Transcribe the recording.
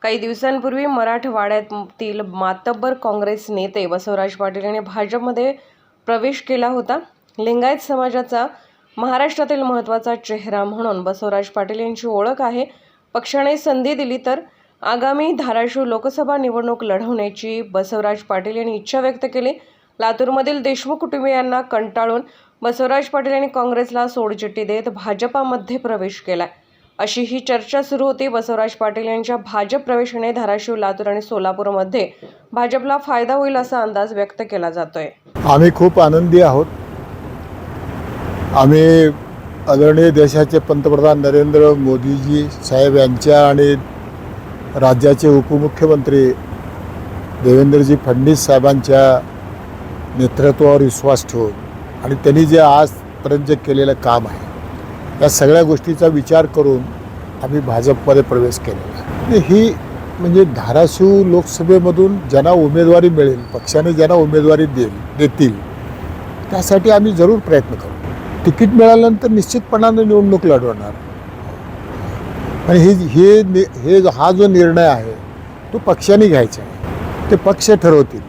काही दिवसांपूर्वी मराठवाड्यातील मातब्बर काँग्रेस नेते बसवराज पाटील यांनी भाजपमध्ये प्रवेश केला होता। लिंगायत समाजाचा महाराष्ट्रातील महत्त्वाचा चेहरा म्हणून बसवराज पाटील यांची ओळख आहे। पक्षाने संधी दिली तर आगामी धाराशिव लोकसभा निवडणूक लढवण्याची बसवराज पाटील यांनी इच्छा व्यक्त केली। लातूरमधील देशमुख कुटुंबियांना कंटाळून बसवराज पाटील यांनी काँग्रेसला सोडचिठ्ठी देत भाजपामध्ये प्रवेश केला, अशी ही चर्चा सुरू होती। बसवराज पाटील यांच्या भाजप प्रवेशाने धाराशिव, लातूर आणि सोलापूरमध्ये भाजपला फायदा होईल असा अंदाज व्यक्त केला जातोय। आम्ही खूप आनंदी आहोत। आम्ही आदरणीय देशाचे पंतप्रधान नरेंद्र मोदीजी साहेब यांच्या आणि राज्याचे उपमुख्यमंत्री देवेंद्रजी फडणवीस साहेबांच्या नेतृत्वावर विश्वास ठेवून आणि त्यांनी जे आजपर्यंत जे केलेलं काम आहे या सगळ्या गोष्टीचा विचार करून आम्ही भाजपमध्ये प्रवेश केलेला आहे। ही म्हणजे धाराशिव लोकसभेमधून ज्यांना उमेदवारी मिळेल, पक्षाने ज्यांना उमेदवारी देतील त्यासाठी आम्ही जरूर प्रयत्न करू। तिकीट मिळाल्यानंतर निश्चितपणाने निवडणूक लढवणार आणि हा जो निर्णय आहे तो पक्षाने घ्यायचा आहे, ते पक्ष ठरवतील।